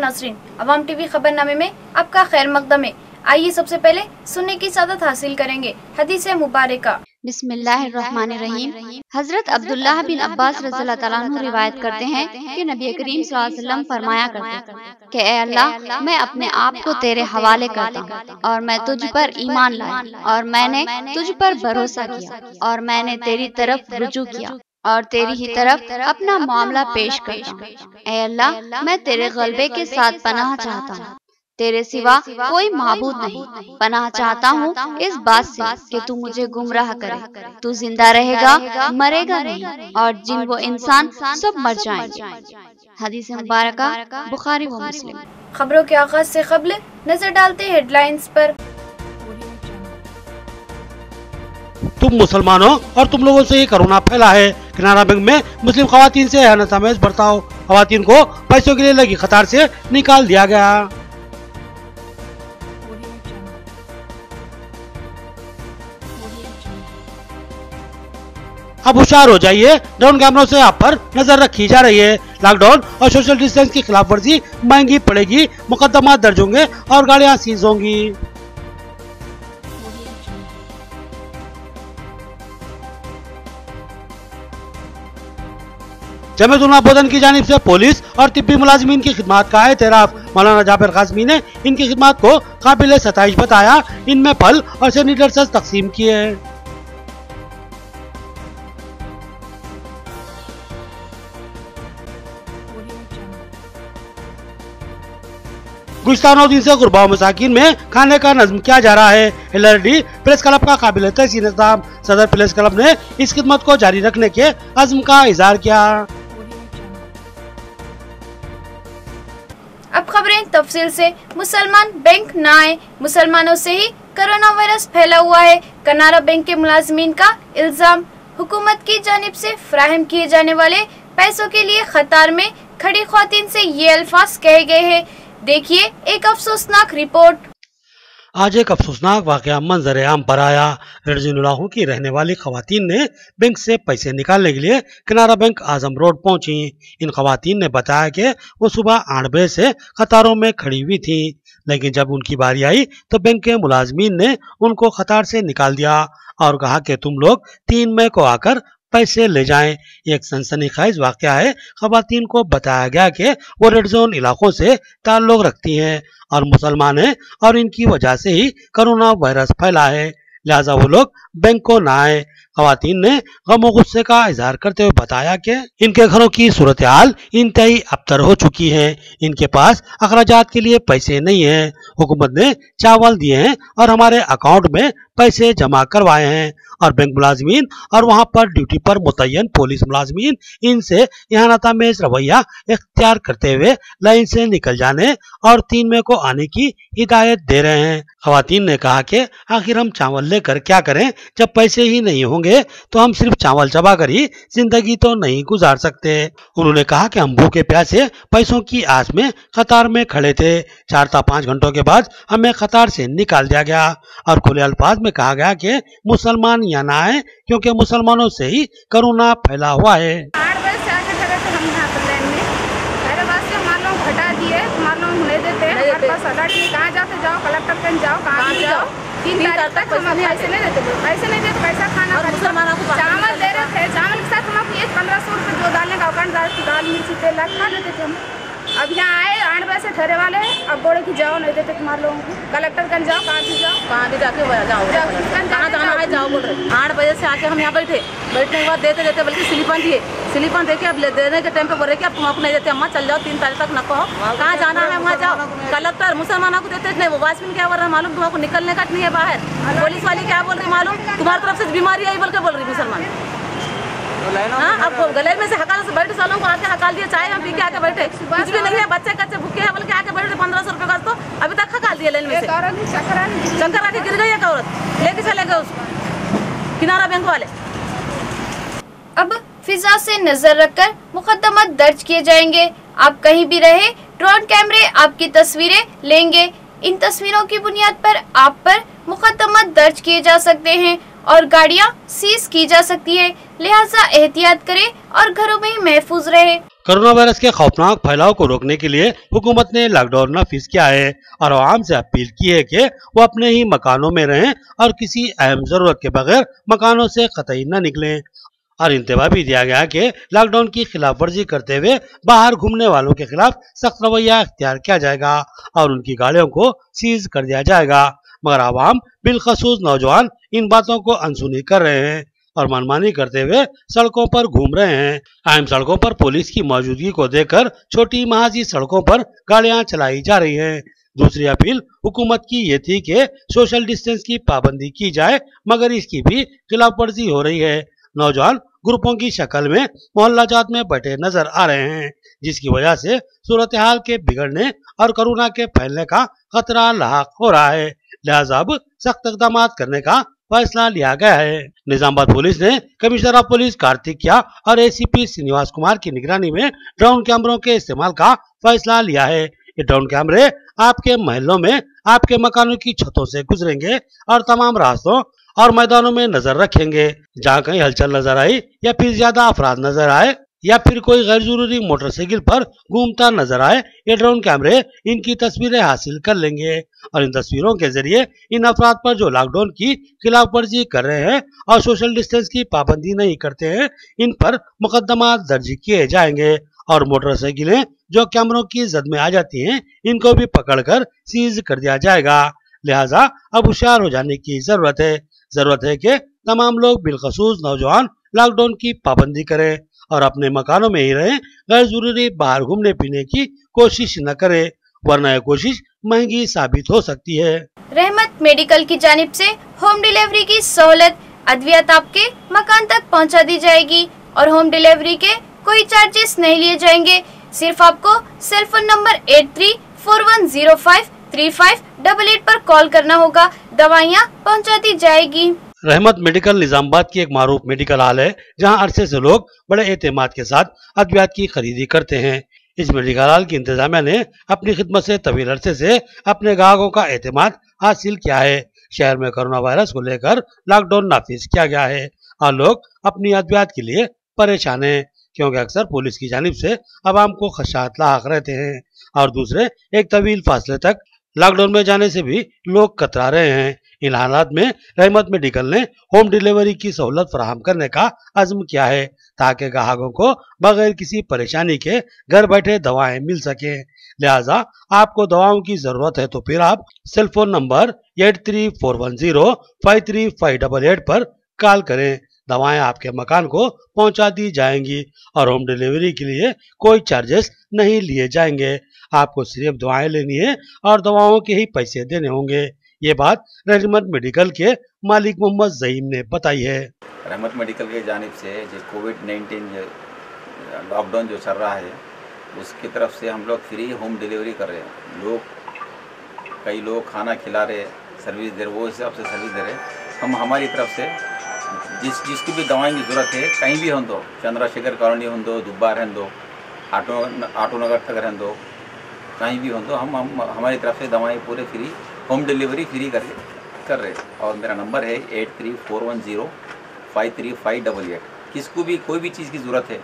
नाज़रीन, अवाम टीवी खबरनामे में आपका खैर मकदम है। आइए सबसे पहले सुनने की सादत हासिल करेंगे हदीस मुबारका। बिस्मिल्लाहिर्रहमानिर्रहीम। हजरत अब्दुल्लाह बिन अब्बास रज़ियल्लाहु तआला अन्हु रिवायत करते हैं कि नबी करीम सल्लल्लाहु अलैहि वसल्लम फरमाया करते थे कि ए अल्लाह, मैं अपने आप को तेरे हवाले करता हूँ और मैं तुझ पर ईमान लाया और मैंने तुझ पर भरोसा किया और मैंने तेरी तरफ रुजू किया और तेरी ही तरफ अपना मामला पेश करता हूँ। ए अल्लाह, मैं तेरे गलबे के साथ पनाह चाहता हूँ, तेरे सिवा कोई माबूद नहीं। पनाह चाहता हूँ इस बात से कि तू मुझे गुमराह करे। तू जिंदा रहेगा, मरेगा नहीं, और जिन वो इंसान सब मर जाएंगे। हदीस मुबारका बुखारी व मुस्लिम। खबरों के आगाज से कब्ल नजर डालते हेडलाइंस पर। तुम मुसलमानों और तुम लोगों से ही कोरोना फैला है। किनारा बैंक में मुस्लिम खवातीन से एहसामेज बर्ताव, खवातीन को पैसों के लिए लगी कतार से निकाल दिया गया। अब होशियार हो जाइए, ड्रोन कैमरों से आप पर नजर रखी जा रही है। लॉकडाउन और सोशल डिस्टेंस की खिलाफ वर्जी महंगी पड़ेगी, मुकदमा दर्ज होंगे और गाड़ियां सीज होंगी। जमीयतुल बोधन की जानिब से पुलिस और तिब्बी मुलाजिमीन की खिदमत का एतराफ। मौलाना जाबिर काज़मी ने इनकी खिदमत को काबिल सताइश बताया। इनमें फल और सैनिटाइजर्स तकसीम किए। गुज़िश्ता 9 दिन से गुरबा मसाकिन में खाने का नज़्म किया जा रहा है। LRD प्रेस क्लब का काबिल तहसीन इंतजाम। सदर प्रेस क्लब ने इस खिदमत को जारी रखने के अज़्म का इज़हार किया। अब खबरें तफसील से। मुसलमान बैंक न आए, मुसलमानों से ही कोरोना वायरस फैला हुआ है। कनारा बैंक के मुलाजिमीन का इल्जाम, हुकूमत की जानिब से फराहम किए जाने वाले पैसों के लिए कतार में खड़ी ख्वातीन से ये अल्फाज कहे गए हैं। देखिए एक अफसोसनाक रिपोर्ट। आज एक अफसोसनाक वाकया मंजर आम पर आया। रेड जोन इलाकों की रहने वाली खवातीन ने बैंक से पैसे निकालने के लिए किनारा बैंक आजम रोड पहुंची। इन खवातीन ने बताया कि वो सुबह 8 बजे से कतारों में खड़ी हुई थी, लेकिन जब उनकी बारी आई तो बैंक के मुलाजमीन ने उनको कतार से निकाल दिया और कहा कि तुम लोग 3 मई को आकर पैसे ले जाएं। एक सनसनीखेज वाकया है। खवातीन को बताया गया कि वो रेड जोन इलाकों से ताल्लुक रखती हैं और मुसलमान हैं और इनकी वजह से ही कोरोना वायरस फैला है, लिहाजा वो लोग बैंक को न आए। खवातीन ने गम और गुस्से का इजहार करते हुए बताया कि इनके घरों की सूरत हाल इंतहाई अबतर हो चुकी है। इनके पास अखराजात के लिए पैसे नहीं है। हुकूमत ने चावल दिए हैं और हमारे अकाउंट में पैसे जमा करवाए हैं और बैंक मुलाजमीन और वहां पर ड्यूटी पर मुतय्यन पुलिस मुलाजमीन इनसे इहानतामेज रवैया इख्तियार करते हुए लाइन से निकल जाने और 3 मई को आने की हिदायत दे रहे हैं। खवातीन ने कहा कि आखिर हम चावल लेकर क्या करें, जब पैसे ही नहीं होंगे तो हम सिर्फ चावल चबाकर ही जिंदगी तो नहीं गुजार सकते। उन्होंने कहा कि हम भूखे प्यासे पैसों की आस में कतार में खड़े थे। 4 से 5 घंटों के बाद हमें कतार से निकाल दिया गया और खुले अल्फाज में कहा गया कि मुसलमान यहाँ ना आए क्योंकि मुसलमानों से ही कोरोना फैला हुआ है। 8 बजे से आके खड़े थे हम यहाँ पर लाइन में। मेरे पास से मालूम हटा दिए, मालूम नहीं देते। हमारे पास अलर्ट नहीं, कहाँ जाते जाओ, कलेक्टर कहीं जाओ, कहाँ भी जाओ। 3 तारीख तक हम पैसे नहीं देते, पैसे नहीं देते, पैसा खाना चावल दे रहे थे। चावल के साथ हम आपको 1500 रुपये जो डालने का अकाउंट दाल मिर्ची तेल खा लेते थे हम। अब यहाँ आए 8 बजे से ठहरे वाले हैं, अब बोले कि जाओ, नहीं देते तुम्हारे लोगों को। कलेक्टर गंज जाओ, कहाँ भी जाओ, कहाँ भी जाके जाओ, कहाँ जाना है जाओ बोल रहे। 8 बजे से आके हम यहाँ बैठे, बैठने के बाद देते देते बल्कि स्लिपन दिए, स्लिपन देके अब देने के टाइम पे बोल रहे कि अब तुम आपको नहीं देते, अम्मा चल जाओ 3 तारीख तक, नको कहाँ जाना है वहाँ जाओ। कलेक्टर मुसलमानों को देते नहीं, वो वाचमैन क्या बोल रहा है मालूम, तुमको निकलने का नहीं है बाहर। पुलिस वाली क्या बोल रही मालूम, तुम्हारी तरफ से बीमारी आई बोल के बोल रही मुसलमान। हाँ, अब गले में से हकाल से बैठे सालों को आके हकाल दिया, चाय हम पी के आके बैठे, कुछ भी नहीं है, बच्चे कच्चे भूखे हैं बोल के आके बैठे। 1500 रुपये का तो अभी तक हकाल दिया लाइन में से। शंकर आके गिर गई एक औरत, लेके चले गए उसको किनारा बैंक वाले। अब फिजा से नजर रखकर मुकदमा दर्ज किए जाएंगे। आप कहीं भी रहे, ड्रोन कैमरे आपकी तस्वीरें लेंगे। इन तस्वीरों की बुनियाद पर आप पर मुकदमा दर्ज किए जा सकते हैं और गाड़ियां सीज की जा सकती है, लिहाजा एहतियात करें और घरों में ही महफूज रहे। कोरोना वायरस के खौफनाक फैलाव को रोकने के लिए हुकूमत ने लॉकडाउन नाफिज किया है और आवाम से अपील की है कि वो अपने ही मकानों में रहें और किसी अहम जरूरत के बगैर मकानों से कतई न निकलें। और इंतबा भी दिया गया कि लॉकडाउन की खिलाफ वर्जी करते हुए बाहर घूमने वालों के खिलाफ सख्त रवैया इख्तियार किया जाएगा और उनकी गाड़ियों को सीज कर दिया जाएगा। मगर आवाम बिलखसूस नौजवान इन बातों को अनसुनी कर रहे हैं और मनमानी करते हुए सड़कों पर घूम रहे हैं। अहम सड़कों पर पुलिस की मौजूदगी को देखकर छोटी महाजी सड़कों पर गाड़ियां चलाई जा रही हैं। दूसरी अपील हुकूमत की ये थी कि सोशल डिस्टेंस की पाबंदी की जाए, मगर इसकी भी खिलाफ वर्जी हो रही है। नौजवान ग्रुपों की शक्ल में मोहल्ला जात में बैठे नजर आ रहे हैं, जिसकी वजह से सूरत हाल के बिगड़ने और कोरोना के फैलने का खतरा लाहक हो रहा है। लिहाजा अब सख्त इकदाम करने का फैसला लिया गया है। निजामाबाद पुलिस ने कमिश्नर ऑफ पुलिस कार्तिकिया और एसीपी श्रीनिवास कुमार की निगरानी में ड्रोन कैमरों के इस्तेमाल का फैसला लिया है। ये ड्रोन कैमरे आपके महलों में आपके मकानों की छतों से गुजरेंगे और तमाम रास्तों और मैदानों में नजर रखेंगे। जहां कहीं हलचल नजर आई या फिर ज्यादा अफराद नजर आए या फिर कोई गैर जरूरी मोटरसाइकिल पर घूमता नजर आए, ये ड्रोन कैमरे इनकी तस्वीरें हासिल कर लेंगे और इन तस्वीरों के जरिए इन अफराद पर जो लॉकडाउन की खिलाफ वर्जी कर रहे हैं और सोशल डिस्टेंस की पाबंदी नहीं करते हैं, इन पर मुकदमा दर्ज किए जाएंगे और मोटरसाइकिलें जो कैमरों की जद में आ जाती हैं, इनको भी पकड़कर सीज कर दिया जाएगा। लिहाजा अब होशियार हो जाने की जरूरत है कि तमाम लोग बिलखसूस नौजवान लॉकडाउन की पाबंदी करें और अपने मकानों में ही रहें, गैर जरूरी बाहर घूमने पीने की कोशिश न करें, वरना यह कोशिश महंगी साबित हो सकती है। रहमत मेडिकल की जानिब से होम डिलीवरी की सहूलत, अद्वियात आपके मकान तक पहुंचा दी जाएगी और होम डिलीवरी के कोई चार्जेस नहीं लिए जाएंगे। सिर्फ आपको सेल फोन नंबर 8341053588 पर कॉल करना होगा। दवाइयाँ पहुंचा दी जाएगी। रहमत मेडिकल निजामाबाद की एक मारूफ मेडिकल हॉल है, जहां अरसे से लोग बड़े एतमाद के साथ अद्वियात की खरीदी करते हैं। इस मेडिकल हॉल की इंतजामिया ने अपनी खिदमत से तवील अरसे से अपने ग्राहकों का एतमाद हासिल किया है। शहर में कोरोना वायरस को लेकर लॉकडाउन नाफिज किया गया है और लोग अपनी अद्वियात के लिए परेशान हैं, क्योंकि अक्सर पुलिस की जानिब से अवाम को खदशात लाक रहते हैं और दूसरे एक तवील फासले तक लॉकडाउन में जाने से भी लोग कतरा रहे हैं। इन हालात में रहमत मेडिकल ने होम डिलीवरी की सहूलत फराहम करने का अज़्म किया है, ताकि ग्राहकों को बगैर किसी परेशानी के घर बैठे दवाएं मिल सके। लिहाजा आपको दवाओं की जरूरत है तो फिर आप सेल फोन नंबर 8341053588 पर कॉल करें। दवाएं आपके मकान को पहुंचा दी जाएंगी और होम डिलीवरी के लिए कोई चार्जेस नहीं लिए जाएंगे। आपको सिर्फ दवाएं लेनी है और दवाओं के ही पैसे देने होंगे। ये बात रहमत मेडिकल के मालिक मोहम्मद ज़हीम ने बताई है। रहमत मेडिकल के जानिब से जो कोविड-19 लॉकडाउन जो चल रहा है, उसकी तरफ से हम लोग फ्री होम डिलीवरी कर रहे हैं। कई लोग खाना खिला रहे, सर्विस दे रहे, वो हिसाब से सर्विस दे रहे। हम हमारी तरफ से जिसकी भी दवाई की ज़रूरत है, कहीं भी हो दो, चंद्रशेखर कॉलोनी हो दो, दुब्बार है दो, आटो नगर तक रहन दो, कहीं भी हो दो, हम हमारी तरफ से दवाएं पूरे फ्री होम डिलीवरी फ्री कर रहे। और मेरा नंबर है 8341053588। किसको भी कोई भी चीज़ की ज़रूरत है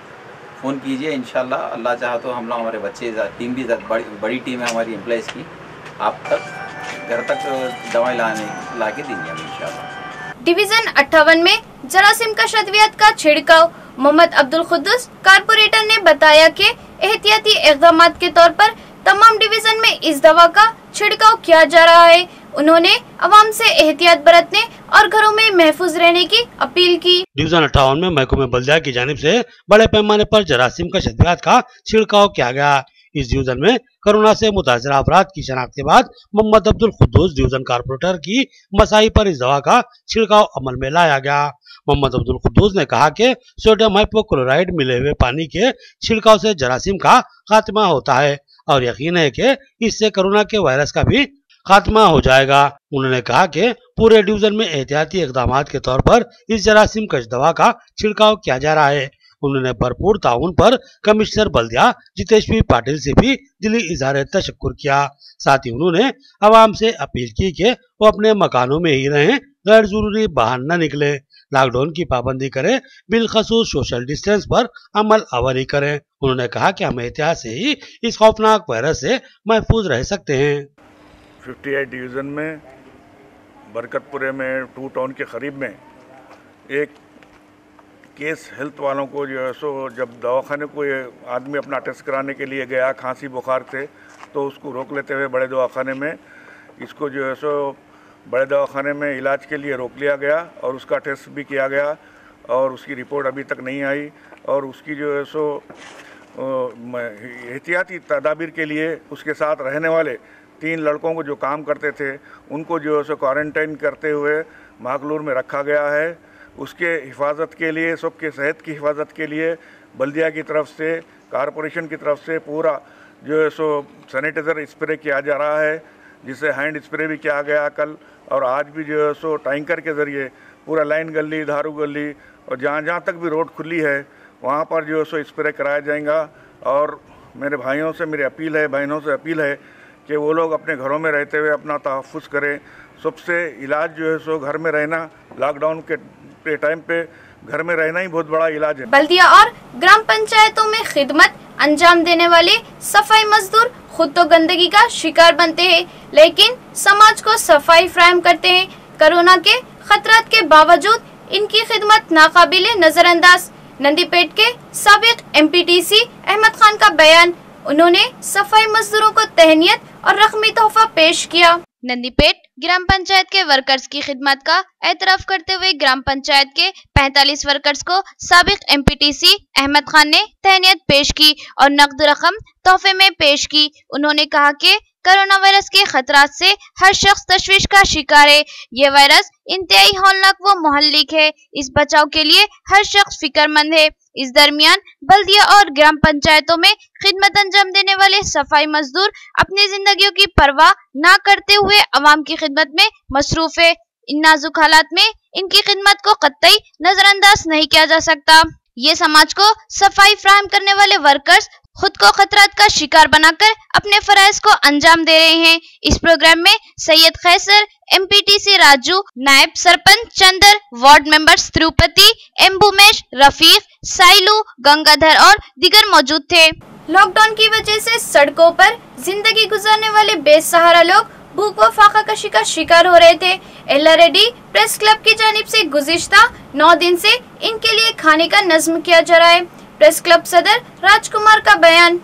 फ़ोन कीजिए। इंशाल्लाह अल्लाह चाहा तो हम लोग, हमारे बच्चे टीम भी बड़ी टीम है हमारी एम्प्लॉइज़ की, आप तक घर तक दवाएँ ला के देंगे हम इंशाल्लाह। डिवीजन 58 में जरासीम का अद्वियात का छिड़काव। मोहम्मद अब्दुल खुद्दूस कारपोरेटर ने बताया कि एहतियाती इक़दाम के तौर पर तमाम डिवीजन में इस दवा का छिड़काव किया जा रहा है। उन्होंने अवाम से एहतियात बरतने और घरों में महफूज रहने की अपील की। डिवीजन 58 में महकमे बल्दिया की जानिब से बड़े पैमाने पर जरासीम का अद्वियात का छिड़काव किया गया। इस डिवीजन में कोरोना से मुतासर अफराद की शनाख्त के बाद मोहम्मद अब्दुल खुद्दूस डिवीजन कारपोरेटर की मसाई पर इस दवा का छिड़काव अमल में लाया गया। मोहम्मद अब्दुल खुद्दूस ने कहा कि सोडियम हाइपोक्लोराइड मिले हुए पानी के छिड़काव से जरासीम का खात्मा होता है और यकीन है कि इससे कोरोना के वायरस का भी खात्मा हो जाएगा। उन्होंने कहा कि पूरे डिवीजन में एहतियाती इक़दाम के तौर पर इस जरासीम कश दवा का छिड़काव किया जा रहा है। उन्होंने भरपूर ताउन पर कमिश्नर बल्दिया जितेश्वी पाटिल से भी दिली इजहार तशक्कुर किया। साथ ही उन्होंने आवाम से अपील की कि वो अपने मकानों में ही रहें, गैर जरूरी बाहर न निकले। लॉकडाउन की पाबंदी करें, बिलखसूस सोशल डिस्टेंस पर अमल अवली करें। उन्होंने कहा कि हम एहतियात से ही इस खौफनाक वायरस से महफूज रह सकते हैं। 58 डिवीज़न में बरकतपुरे में 2 टाउन के करीब में एक केस हेल्थ वालों को जो है सो जब दवाखाने को ये आदमी अपना टेस्ट कराने के लिए गया खांसी बुखार से, तो उसको रोक लेते हुए बड़े दवाखाने में इसको जो है सो बड़े दवाखाने में इलाज के लिए रोक लिया गया और उसका टेस्ट भी किया गया और उसकी रिपोर्ट अभी तक नहीं आई। और उसकी जो है सो एहतियाती तदाबीर के लिए उसके साथ रहने वाले 3 लड़कों को जो काम करते थे उनको जो है सो क्वारंटाइन करते हुए मागलूर में रखा गया है। उसके हिफाजत के लिए, सबके सेहत की हिफाजत के लिए बल्दिया की तरफ से, कारपोरेशन की तरफ से पूरा जो है सो सैनिटाइज़र स्प्रे किया जा रहा है, जिसे हैंड स्प्रे भी किया गया कल और आज भी जो है सो टैंकर के ज़रिए पूरा लाइन गली, धारू गली और जहाँ जहाँ तक भी रोड खुली है वहाँ पर जो है सो स्प्रे कराया जाएगा। और मेरे भाइयों से मेरी अपील है, बहनों से अपील है कि वो लोग अपने घरों में रहते हुए अपना तहफ़्फ़ुज़ करें। सबसे इलाज जो है सो घर में रहना, लॉकडाउन के टाइम पे घर में रहना ही बहुत बड़ा इलाज है। बल्दिया और ग्राम पंचायतों में खिदमत अंजाम देने वाले सफाई मजदूर खुद तो गंदगी का शिकार बनते हैं, लेकिन समाज को सफाई फराहम करते हैं। कोरोना के खतरात के बावजूद इनकी खिदमत नाकाबिले नजरअंदाज। नंदीपेट के साबिक एमपीटीसी अहमद खान का बयान। उन्होंने सफाई मजदूरों को तहनीत और रकमी तोहफा पेश किया। नंदीपेट ग्राम पंचायत के वर्कर्स की खिदमत का एतराफ करते हुए ग्राम पंचायत के 45 वर्कर्स को साबिक एमपीटीसी अहमद खान ने तहनीत पेश की और नकद रकम तोहफे में पेश की। उन्होंने कहा कि कोरोना वायरस के खतरात से हर शख्स तशवीश का शिकार है। ये वायरस इंतहाई हौलनाक व मुहल्लिक है। इस बचाव के लिए हर शख्स फिक्रमंद है। इस दरमियान बल्दिया और ग्राम पंचायतों में खिदमत अंजाम देने वाले सफाई मजदूर अपनी जिंदगियों की परवाह न करते हुए अवाम की खिदमत में मसरूफ है। इन नाजुक हालात में इनकी खिदमत को कतई नजरअंदाज नहीं किया जा सकता। ये समाज को सफाई फराहम करने वाले वर्कर्स खुद को खतरात का शिकार बनाकर अपने फराइज को अंजाम दे रहे हैं। इस प्रोग्राम में सैयद खैसर, एमपीटीसी राजू, नायब सरपंच चंदर, वार्ड मेंबर्स तिरुपति, एम्बुमेश, रफीक, साइलू, गंगाधर और दीगर मौजूद थे। लॉकडाउन की वजह से सड़कों पर जिंदगी गुजारने वाले बेसहारा लोग भूख व फाका कशी का शिकार हो रहे थे। एलआरडी प्रेस क्लब की जानिब से गुज़िश्ता 9 दिन से इनके लिए खाने का नज्म किया जा रहा है। प्रेस क्लब सदर राजकुमार का बयान।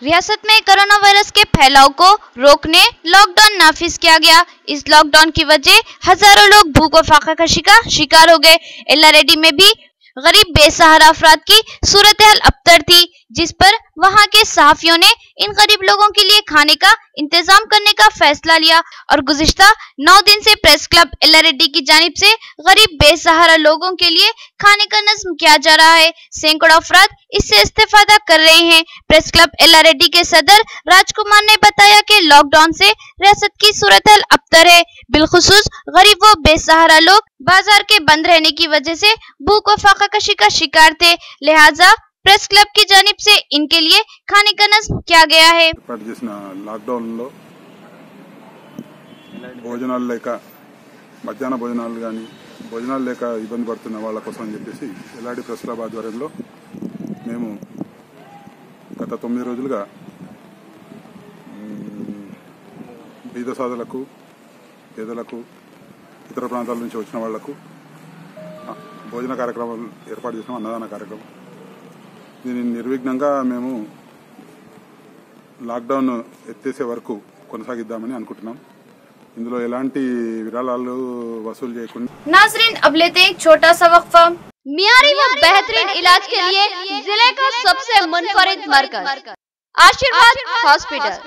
रियासत में कोरोना वायरस के फैलाव को रोकने लॉकडाउन नाफिज किया गया। इस लॉकडाउन की वजह हजारों लोग भूख व फाका कशी का शिकार हो गए। एलआरडी में भी गरीब बेसहारा अफराद की सूरत हाल अबतर थी, जिस पर वहां के सहाफियों ने इन गरीब लोगों के लिए खाने का इंतजाम करने का फैसला लिया और गुज़िश्ता 9 दिन से प्रेस क्लब एलआरडी की जानिब से गरीब बेसहारा लोगों के लिए खाने का नज्म किया जा रहा है। सैकड़ों अफराद इससे इस्तेफादा कर रहे हैं। प्रेस क्लब एलआरडी के सदर राजकुमार ने बताया कि लॉकडाउन से रियासत की सूरत हाल अबतर है। बिलखुसूस गरीब व बेसहारा लोग बाजार के बंद रहने की वजह से भूख व फाका कशी का शिकार थे, लिहाजा प्रेस क्लब की जानिब से इनके लिए खाने का नज्म किया गया है। లాక్డౌన్ లో భోజనాలు లేక మధ్యాహ్న భోజనాలు కానీ భోజనాలు లేక ఇబ్బంది పడుతున్న వాళ్ళ కోసం అని చెప్పేసి ఎల్ఆర్డి ప్రెస్ క్లబ్ ఆధ్వర్యంలో మేము గత 9 రోజులుగా బీద సాధులకు, పేదలకు, ఇతర ప్రాంతాల నుంచి వచ్చిన వాళ్లకు భోజన కార్యక్రమాలు ఏర్పాటు చేసినాం, అన్నదాన కార్యక్రమం. దీన్ని నిర్విఘ్నంగా మేము లాక్డౌన్ ఎత్తేసే వరకు కొనసాగిద్దామని అనుకుంటున్నాం. ఇందులో ఎలాంటి విరాళాలు వసూలు చేయకుండా. नाज़रीन, अब लेते हैं एक छोटा सा वक्फा। मियारी व बेहतरीन इलाज के लिए जिले का सबसे मुनफरिद मरकज आशीर्वाद हॉस्पिटल।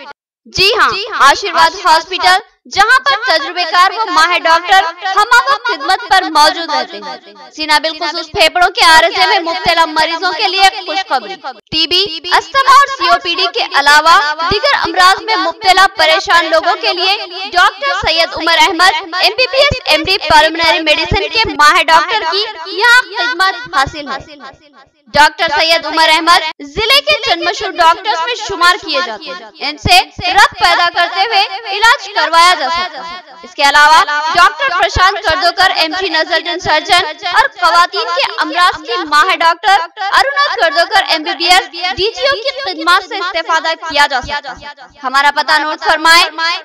जी हाँ, आशीर्वाद हॉस्पिटल, जहाँ पर तजुर्बेकार व माहिर डॉक्टर हमवक्त खिदमत पर मौजूद रहते हैं। सीना बिलखुसूस फेफड़ों के आरज़े में मुब्तला मरीजों के लिए खुशखबरी। टीबी, अस्थमा और सीओपीडी के अलावा दीगर अमराज में मुब्तला परेशान लोगों के लिए doctor Syed Umar Ahmed MBBS MD pulmonary medicine के माहिर डॉक्टर की यहाँ खिदमत हासिल है। डॉक्टर सैयद उमर अहमद जिले के चंद मशहूर डॉक्टर्स में शुमार किए जाते हैं। इनसे रक्त पैदा करते हुए इलाज करवाया जा सकता है। इसके अलावा डॉक्टर प्रशांत कर्दोकर एमडी नजर सर्जन और खवातीन के अमराज की माहिर डॉक्टर अरुणा कर्दोकर एमबीबीएस डीजीओ की खिदमत से इस्तेफादा किया जा सकता है। हमारा पता नोट फरमाए,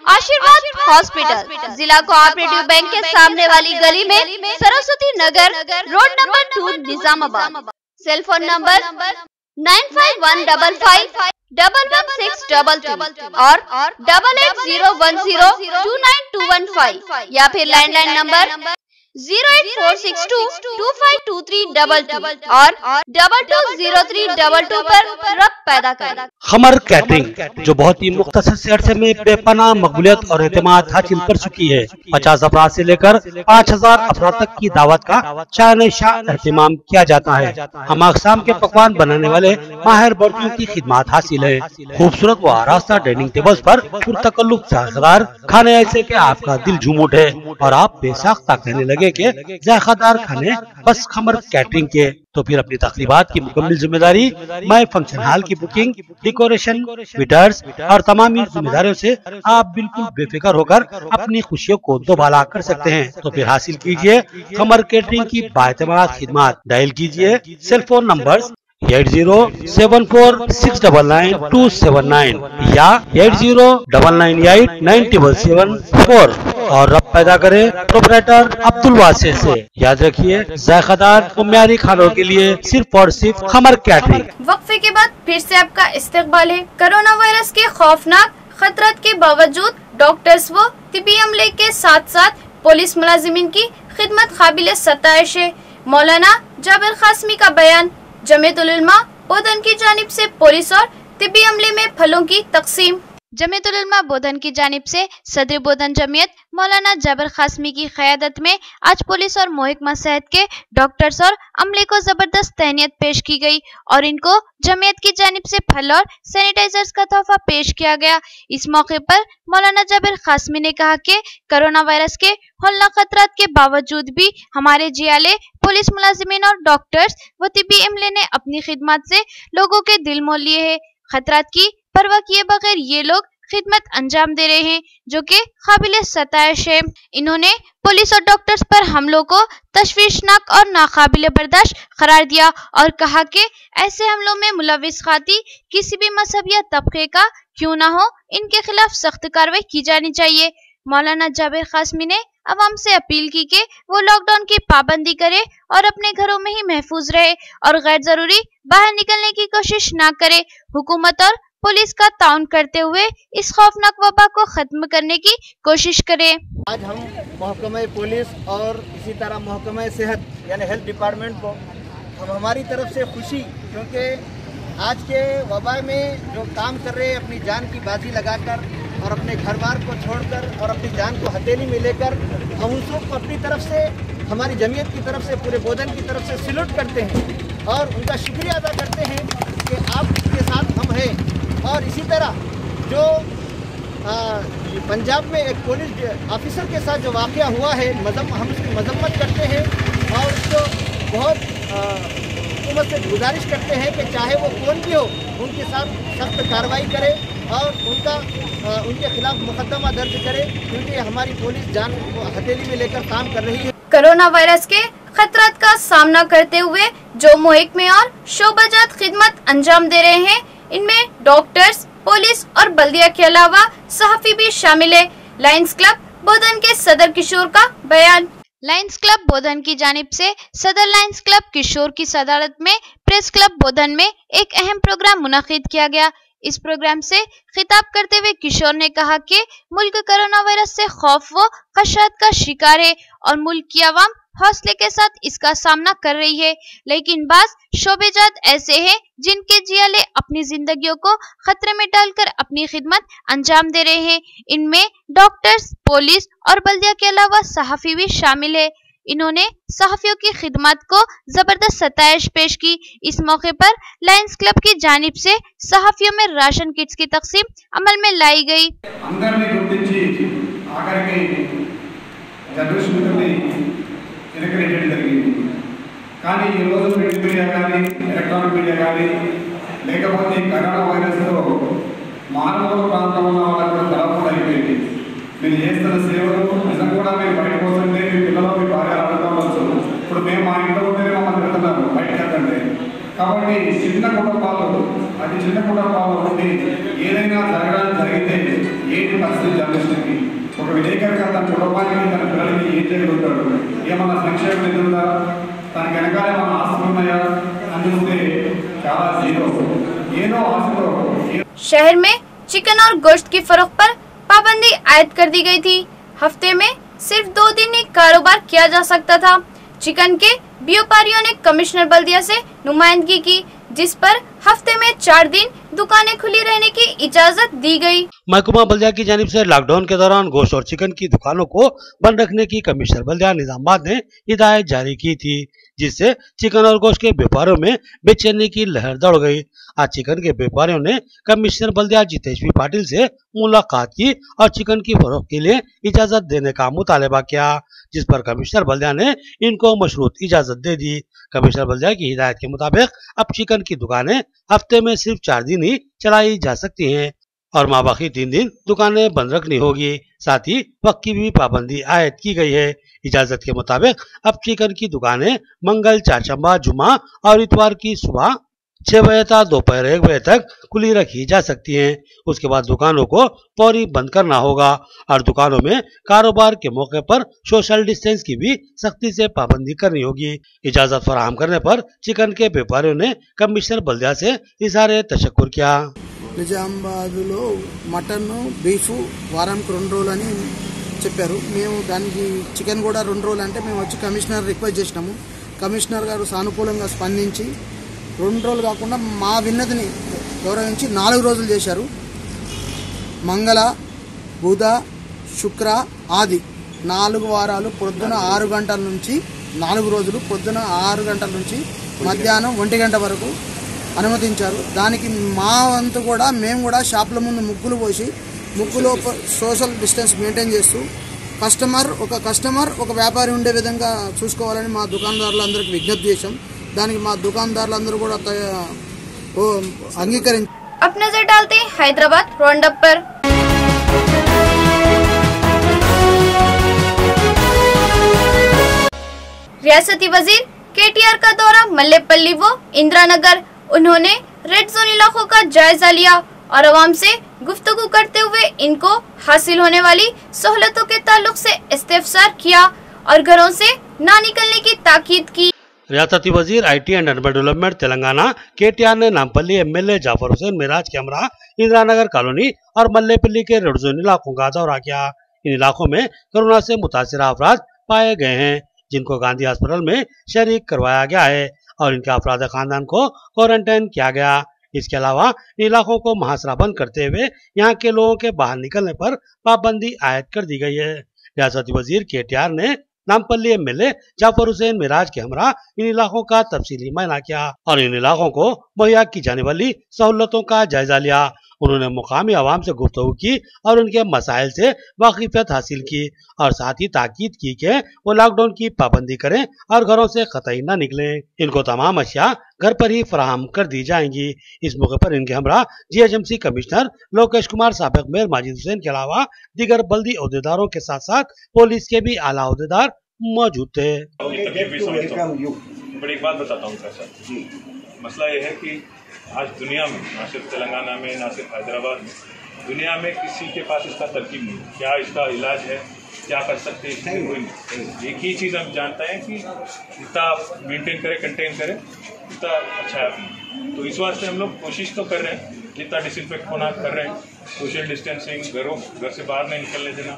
आशीर्वाद हॉस्पिटल, जिला कोऑपरेटिव बैंक के सामने वाली गली में, Saraswati Nagar, road number 2, Nizamabad. Cell phone number 9515511622 और 8801029215 या फिर लैंडलाइन नंबर 08462252322 और 220322 पर रब्त पैदा करें। खमर कैटरिंग, जो बहुत ही मुख्तसर से अरसे में बेपनाह मकबूलियत और एतमाद हासिल कर चुकी है। 50 अफराद से लेकर 5000 अफराद तक की दावत का शान शाह एहतमाम किया जाता है। हम अक़साम के पकवान बनाने वाले माहिर बर्तियों की खिदमत हासिल है। खूबसूरत व आरास्ता डाइनिंग टेबल्स पर पुरतकल्लुफ़ जायकेदार खाने ऐसे के आपका दिल झूम उठे और आप बेसाख्ता कहने लगे के जायकेदार खाने बस खमर कैटरिंग के। तो फिर अपनी तकरीबात की मुकम्मल जिम्मेदारी माय फंक्शन हॉल की बुकिंग, डेकोरेशन, वेटर्स और तमाम जिम्मेदारियों से आप बिल्कुल बेफिक्र होकर अपनी खुशियों को दोबाला कर सकते हैं। तो फिर हासिल कीजिए खमर कैटरिंग की बाएतमाद खिदमत। डायल कीजिए सेल फोन नंबर 8074699279 या 8099897774 और रब्त पैदा करें प्रोपराइटर अब्दुल वासे से। याद रखिए, जायकेदार और म्यारी खानों के लिए सिर्फ और सिर्फ खमर कैटरिंग। वक्फे के बाद फिर से आपका इस्तकबाल है। कोरोना वायरस के खौफनाक खतरात के बावजूद डॉक्टर्स व तिब्बी अमले के साथ साथ पुलिस मुलाजिमीन की खिदमत काबिल सताइश है। मौलाना जाबिर कासमी का बयान। जमीयतुल उलमा बोधन की जानिब से पुलिस और तिब्बी अमले में फलों की तकसीम। जमीयतुल उलमा बोधन की जानिब से सदर बोधन जमीयत मौलाना जाबिर कासमी की क़यादत में आज पुलिस और महकमा सेहत के डॉक्टर्स और अमले को जबरदस्त तहनीत पेश की गई और इनको जमीयत की जानिब से फल और सैनिटाइजर्स का तोहफा पेश किया गया। इस मौके पर मौलाना जाबिर कासमी ने कहा कि कोरोना वायरस के हौलनाक खतरात के बावजूद भी हमारे जियाले पुलिस मुलाजिमीन और डॉक्टर्स व तिब्बी अमले ने अपनी खिदमत से लोगों के दिल मोल लिए है। खतरात की परवाह किए बगैर ये लोग खिदमत अंजाम दे रहे हैं, जो कि काबिल सताइश है। इन्होंने पुलिस और डॉक्टर्स पर हमलों को तशवीशनाक और नाकाबिल बर्दाश्त करार दिया और कहा कि ऐसे हमलों में मुलविस खाती किसी भी मजहब या तबके का क्यों ना हो, इनके खिलाफ सख्त कार्रवाई की जानी चाहिए। मौलाना जाबिर कासमी ने अवाम से अपील की कि वो लॉकडाउन की पाबंदी करे और अपने घरों में ही महफूज रहे और गैर जरूरी बाहर निकलने की कोशिश न करे। हुकूमत और पुलिस का ताउन करते हुए इस खौफनाक वबा को खत्म करने की कोशिश करें। आज हम महकमा पुलिस और इसी तरह महकमा सेहत यानी हेल्थ डिपार्टमेंट को हम हमारी तरफ से खुशी, क्योंकि आज के वबा में जो काम कर रहे हैं अपनी जान की बाजी लगाकर और अपने घर बार को छोड़कर और अपनी जान को हथेली में लेकर, हम उन सबको अपनी तरफ से, हमारी जमीयत की तरफ से, पूरे बोधन की तरफ से सैल्यूट करते हैं और उनका शुक्रिया अदा करते हैं कि आपके साथ हम हैं। और इसी तरह जो पंजाब में एक पुलिस ऑफिसर के साथ जो वाक़या हुआ है, हम उसकी मजम्मत करते हैं और उसको बहुत हुकूमत से गुजारिश करते हैं कि चाहे वो कौन भी हो, उनके साथ सख्त कार्रवाई करे और उनके खिलाफ मुकदमा दर्ज करे, क्योंकि हमारी पुलिस जान को हथेली में लेकर काम कर रही है। कोरोना वायरस के खतरात का सामना करते हुए जो महकमे और शोबाजात खिदमत अंजाम दे रहे हैं, इनमें डॉक्टर्स, पुलिस और बल्दिया के अलावा सहाफी भी शामिल है। लायंस क्लब बोधन के सदर किशोर का बयान। लायंस क्लब बोधन की जानिब से सदर लायंस क्लब किशोर की सदारत में प्रेस क्लब बोधन में एक अहम प्रोग्राम मुनक़िद किया गया। इस प्रोग्राम से खिताब करते हुए किशोर ने कहा कि मुल्क कोरोना वायरस से खौफ व खदशात का शिकार है और मुल्क की आवाम हौसले के साथ इसका सामना कर रही है, लेकिन बाज़ शोबेजात ऐसे हैं जिनके जियाले अपनी जिंदगियों को खतरे में डालकर अपनी खिदमत अंजाम दे रहे हैं। इनमें डॉक्टर्स, पुलिस और बल्दिया के अलावा सहाफी भी शामिल है। इन्होंने सहाफियों की खिदमत को जबरदस्त सताइश पेश की। इस मौके पर लायंस क्लब की जानिब से सहाफियों में राशन किट्स की तकसीम अमल में लाई गई। కానీ ఈ రోజు ప్రింట్ మీడియా కానీ ఎలక్ట్రానిక్ మీడియా కానీ లేకపోతే కరోనా వైరస్లో మానవ ప్రాంతంలో ఉన్న వాళ్ళకు తెలవకుండా అయిపోయింది. మీరు చేస్తున్న సేవలు నిజంగా కూడా మీరు బయటకు వస్తుంటే మీ పిల్లలు మీ భార్య ఆడుతూ ఉండొచ్చు. ఇప్పుడు మేము మా ఇంట్లో ఉంటేనే మమ్మల్ని పెడుతున్నాము బయటకు వెళ్తుంటే. కాబట్టి చిన్న కుటుంబాలు అది చిన్న కుటుంబాలు ఉండి ఏదైనా జరగడానికి జరిగితే ఏంటి పరిస్థితి జర్నలిస్ట్కి, ఒక విలేకరిగా తన కుటుంబానికి తన పిల్లలకి ఏం చేయగలుగుతాడు, ఏమన్నా సంక్షేమం ఎదురుందా, తనకి వెనకాల ఏమన్నా ఆస్తులు ఉన్నాయా అని చూస్తే చాలా జీరో, ఏదో ఆశతో. शहर में चिकन और गोश्त की फरोख्त पर पाबंदी आयद कर दी गई थी। हफ्ते में सिर्फ 2 दिन ही कारोबार किया जा सकता था। चिकन के व्यापारियों ने कमिश्नर बल्दिया से नुमाइंदगी की, जिस पर हफ्ते में 4 दिन दुकानें खुली रहने की इजाजत दी गई। महकमा बल्दिया की जानिब से लॉकडाउन के दौरान गोश्त और चिकन की दुकानों को बंद रखने की कमिश्नर बल्दिया निजामाबाद ने हिदायत जारी की थी, जिससे चिकन और गोश्त के व्यापारियों में बेचैनी की लहर दौड़ गई। आज चिकन के व्यापारियों ने कमिश्नर बल्दिया जितेश पाटिल से मुलाकात की और चिकन की फरोख्त के लिए इजाजत देने का मुतालबा किया, जिस पर कमिश्नर बल्दिया ने इनको मशरूत इजाजत दे दी। कमिश्नर बल्दिया की हिदायत के मुताबिक अब चिकन की दुकानें हफ्ते में सिर्फ 4 दिन ही चलाई जा सकती हैं और माबाकी 3 दिन दुकानें बंद रखनी होगी। साथ ही वक्त की भी पाबंदी आयद की गई है। इजाजत के मुताबिक अब चिकन की दुकानें मंगल, चारचंबा, जुमा और इतवार की सुबह 6 बजे तक दोपहर 1 बजे तक खुली रखी जा सकती हैं। उसके बाद दुकानों को फौरी बंद करना होगा और दुकानों में कारोबार के मौके पर सोशल डिस्टेंस की भी सख्ती से पाबंदी करनी होगी। इजाजत फराहम करने पर चिकन के व्यापारियों ने कमिश्नर बल्दिया से इज़हार तशक्कुर किया। నిజామాబాద్లో మటన్ బీఫ్ వారానికి 2 రోజులని చెప్పారు. మేము దానికి చికెన్ కూడా 2 రోజులు అంటే మేము వచ్చి కమిషనర్ రిక్వెస్ట్ చేసినాము. కమిషనర్ గారు సానుకూలంగా స్పందించి 2 రోజులు కాకుండా మా విన్నతిని గౌరవించి 4 రోజులు చేశారు. మంగళ, బుధ, శుక్ర, ఆది 4 వారాలు పొద్దున 6 గంటల నుంచి 4 రోజులు పొద్దున 6 గంటల నుంచి మధ్యాహ్నం 1 గంట వరకు అనుమతించారు. దానికి మా వంతు కూడా మేము కూడా షాపుల ముందు ముగ్గులు పోసి ముగ్గులో సోషల్ డిస్టెన్స్ మెయింటైన్ చేస్తూ కస్టమర్ ఒక వ్యాపారి ఉండే విధంగా చూసుకోవాలని మా దుకాణదారులందరికీ విజ్ఞప్తి చేశాం. దానికి మా దుకాణదారులందరూ కూడా అంగీకరించారు. अब नजर डालते हैं हैदराबाद राउंडअप पर। रियासती वजीर केटीआर का दौरा मल्लेपल्ली व इंदिरा नगर। उन्होंने रेड जोन इलाकों का जायजा लिया और आवाम से गुफ्तगू करते हुए इनको हासिल होने वाली सहूलतों के ताल्लुक से इस्तेफसार किया और घरों से ना निकलने की ताकीद की। रियासती वजीर IT and urban development Telangana KTR ने नामपल्ली MLA जाफर हुसैन मिराज के हमरा इंदिरा नगर कॉलोनी और मल्लेपल्ली के रेड जोन इलाकों का दौरा किया। इन इलाकों में कोरोना से मुतासिर अफराद पाए गए हैं, जिनको गांधी अस्पताल में शरीक करवाया गया है और इनके अफराद खानदान को क्वारंटाइन किया गया। इसके अलावा इन इलाकों को मुहासरा बंद करते हुए यहाँ के लोगों के बाहर निकलने पर पाबंदी आयद कर दी गई है। रियासती वजीर केटीआर ने नामपल्ली MLA जाफर हुसैन मिराज के हमरा इन इलाकों का तफसीली मायना किया और इन इलाकों को मुहैया की जाने वाली सहूलतों का जायजा लिया। उन्होंने मुकामी आवाम से गुफ्तगू की और उनके मसाइल से वाकिफियत हासिल की और साथ ही ताकीद की कि वो लॉकडाउन की पाबंदी करें और घरों से कतई न निकलें। इनको तमाम अशिया घर पर ही फराहम कर दी जाएंगी। इस मौके पर इनके हमरा GHMC कमिश्नर लोकेश कुमार, साबिक मेयर माजिद हुसैन के अलावा दीगर बल्दी अहदेदारों के साथ साथ पुलिस के भी आला अहदेदार मौजूद थे। बड़ी बात बताता हूँ सर, मसला ये है कि आज दुनिया में, ना सिर्फ तेलंगाना में, ना सिर्फ हैदराबाद में, दुनिया में किसी के पास इसका तरकीब नहीं, क्या इसका इलाज है, क्या कर सकते हैं, इसमें कोई नहीं। एक ही चीज़ हम जानते हैं कि जितना मेंटेन करें, कंटेन करें, उतना अच्छा है अपना। तो इस वास्ते हम लोग कोशिश तो कर रहे हैं, जितना डिसइंफेक्ट होना कर रहे हैं, सोशल डिस्टेंसिंग, घर से बाहर नहीं निकलने देना,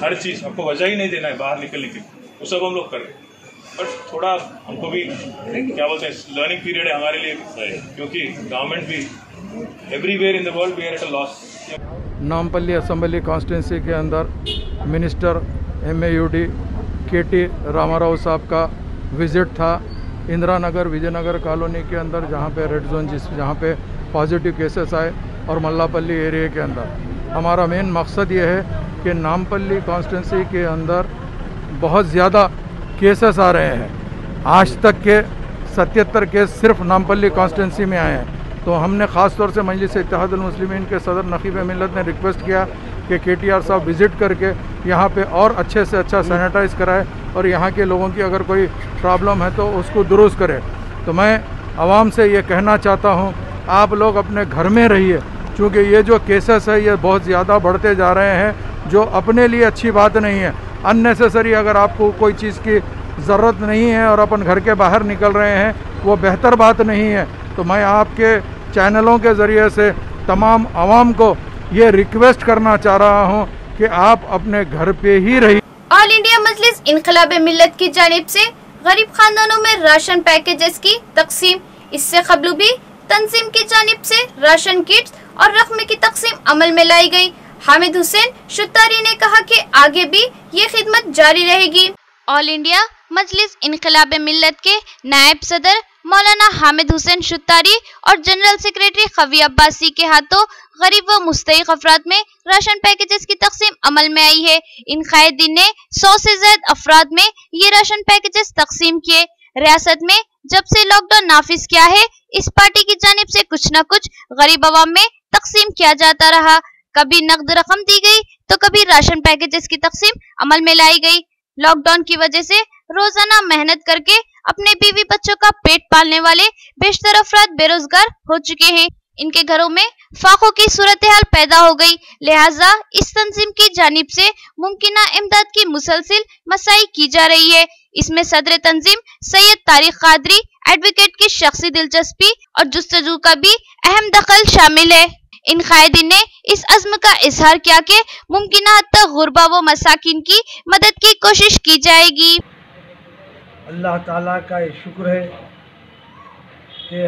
हर चीज़ आपको वजह ही नहीं देना है बाहर निकलने की, वो सब हम लोग कर रहे हैं। बट थोड़ा हमको भी क्या बोलते हैं, लर्निंग पीरियड है हमारे लिए, क्योंकि गवर्नमेंट भी everywhere in the world we are at a loss. Nampally assembly constituency के अंदर मिनिस्टर MAUD KT रामाराव साहब का विज़िट था इंदिरा नगर विजयनगर कॉलोनी के अंदर, जहाँ पे रेड जोन जहाँ पे पॉजिटिव केसेस आए, और मल्लापल्ली एरिया के अंदर। हमारा मेन मकसद ये है कि नामपल्ली कॉन्स्टिट्यूंसी के अंदर बहुत ज़्यादा केसेस आ रहे हैं। आज तक के 77 केस सिर्फ नामपल्ली कॉन्स्टिट्यूंसी में आए हैं। तो हमने ख़ास तौर से मजलिस इत्तेहादुल मुस्लिमीन के सदर नकीब मिल्लत ने रिक्वेस्ट किया कि KTR साहब विज़िट करके यहाँ पे और अच्छे से अच्छा सैनिटाइज कराए और यहाँ के लोगों की अगर कोई प्रॉब्लम है तो उसको दुरुस्त करे। तो मैं आवाम से ये कहना चाहता हूँ, आप लोग अपने घर में रहिए, क्योंकि ये जो केसेस है ये बहुत ज़्यादा बढ़ते जा रहे हैं, जो अपने लिए अच्छी बात नहीं है। अननेसेसरी अगर आपको कोई चीज़ की ज़रूरत नहीं है और अपन घर के बाहर निकल रहे हैं, वो बेहतर बात नहीं है। तो मैं आपके चैनलों के ज़रिए से तमाम आवाम को ये रिक्वेस्ट करना चाह रहा हूँ कि आप अपने घर पे ही रहिए। ऑल इंडिया मजलिस इनकलाब मिल्लत की जानिब से गरीब खानदानों में राशन पैकेजेस की तकसीम, इससे कबल भी तंजीम की जानिब से राशन किट्स और रकम की तकसीम अमल में लाई गई। हामिद हुसैन शुत्तारी ने कहा कि आगे भी ये खिदमत जारी रहेगी। ऑल इंडिया मजलिस इनकलाब मिल्लत के नायब सदर मौलाना हामिद हुसैन शुत्तारी और जनरल सेक्रेटरी खवी अब्बासी के हाथों गरीब व मुस्तहिक अफराद में राशन पैकेजेस की तकसीम अमल में आई है। इन कायदीन ने 100 से ज्यादा अफराद में ये राशन पैकेजेस तकसीम किए। रियासत में जब से लॉकडाउन नाफिज किया है, इस पार्टी की जानिब से कुछ न कुछ गरीब अवाम में तकसीम किया जाता रहा। कभी नकद रकम दी गई तो कभी राशन पैकेजेस की तकसीम अमल में लाई गई। लॉकडाउन की वजह से रोजाना मेहनत करके अपने बीवी बच्चों का पेट पालने वाले बेशतर अफराद बेरोजगार हो चुके हैं। इनके घरों में फाकों की सूरत हाल पैदा हो गई। लिहाजा इस तंजीम की जानिब से मुमकिना इमदाद की मुसलसिल मसाई की जा रही है। इसमें सदर तंजीम सैयद तारिक कादरी एडवोकेट की शख्सी दिलचस्पी और जुस्तजू का भी अहम दखल शामिल है। इन कायदीन ने इस अज़्म का इजहार किया कि मुमकिना हद तक गुरबा व मसाकिन की मदद की कोशिश की जाएगी। अल्लाह ताला का ये शुक्र है कि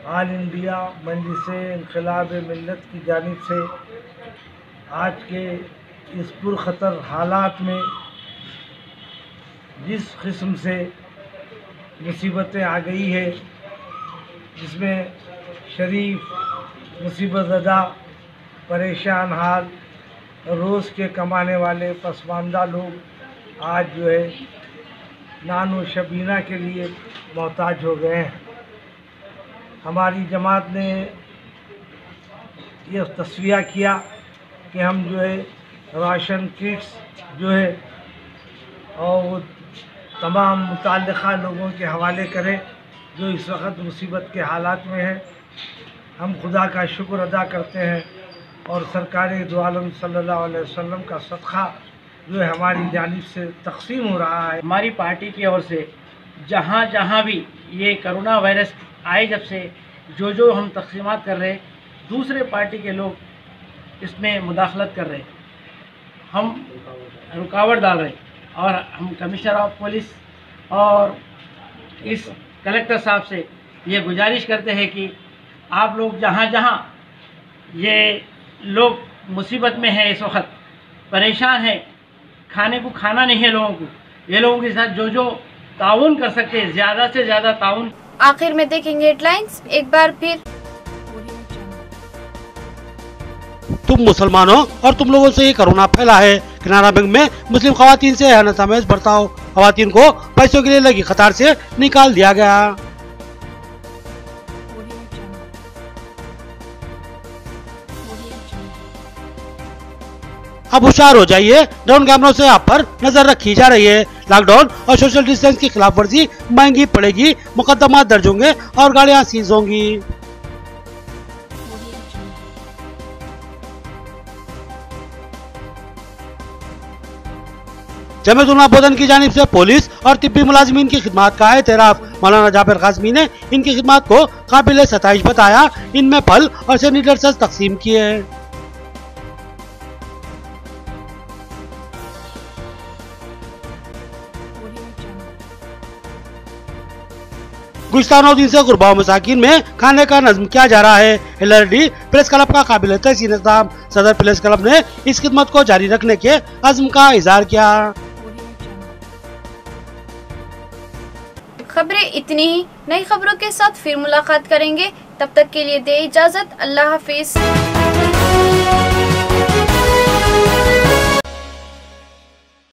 ऑल इंडिया मजलिस इनकलाब मिल्लत की जानिब से आज के इस पुरखतर हालात में जिस किस्म से मुसीबतें आ गई है, जिसमें शरीफ मुसीबत ज़दा परेशान हाल रोज़ के कमाने वाले पसमानदा लोग आज जो है नानो शबीना के लिए मोहताज हो गए हैं। हमारी जमात ने यह तस्वीर किया कि हम जो है राशन किट्स जो है और वो तमाम मुताल्लिक़ा लोगों के हवाले करें जो इस वक्त मुसीबत के हालात में है। हम खुदा का शुक्र अदा करते हैं और सरकार दो आलम सल्लल्लाहु अलैहि वसल्लम का सदका जो है हमारी जानिब से तकसीम हो रहा है। हमारी पार्टी की ओर से जहाँ जहाँ भी ये कोरोना वायरस आए, जब से जो हम तकसीमात कर रहे, दूसरे पार्टी के लोग इसमें मुदाखलत कर रहे, हम रुकावट डाल रहे और हम कमिश्नर ऑफ पुलिस और इस कलेक्टर साहब से ये गुजारिश करते हैं कि आप लोग जहाँ जहाँ ये लोग मुसीबत में हैं, इस वक्त परेशान हैं, खाने को खाना नहीं है लोगों को, ये लोगों के साथ जो ताउन कर सकते हैं ज़्यादा से ज़्यादा ताउन। आखिर में देखेंगे हेडलाइंस एक बार फिर। तुम मुसलमानों और तुम लोगों से ये कोरोना फैला है। किनारा बैंक में मुस्लिम खवातीन से अहनसामेज बर्ताव, खवातीन को पैसों के लिए लगी कतार से निकाल दिया गया। अब होशियार हो जाइए, ड्रोन कैमरों से आप पर नजर रखी जा रही है। लॉकडाउन और सोशल डिस्टेंस की खिलाफ वर्जी महंगी पड़ेगी, मुकदमा दर्ज होंगे और गाड़ियां सीज होंगी। जमीयतुल बोधन की जानिब से पुलिस और तिब्बी मुलाजिमीन की खिदमत का एतराफ। मौलाना जाबिर काज़मी ने इनकी खिदमत को काबिल सताइश बताया। इनमें फल और सैनिटाइजर्स तकसीम किए। गुज़श्ता 9 दिन से गुरबा मसाकिन में खाने का नज़्म किया जा रहा है। LRD प्रेस क्लब का काबिल तहसीन इक़दाम। सदर प्रेस क्लब ने इस खिदमत को जारी रखने के अज़्म का इज़हार किया। खबरें इतनी ही, नई खबरों के साथ फिर मुलाकात करेंगे। तब तक के लिए दे इजाजत। अल्लाह हाफिज।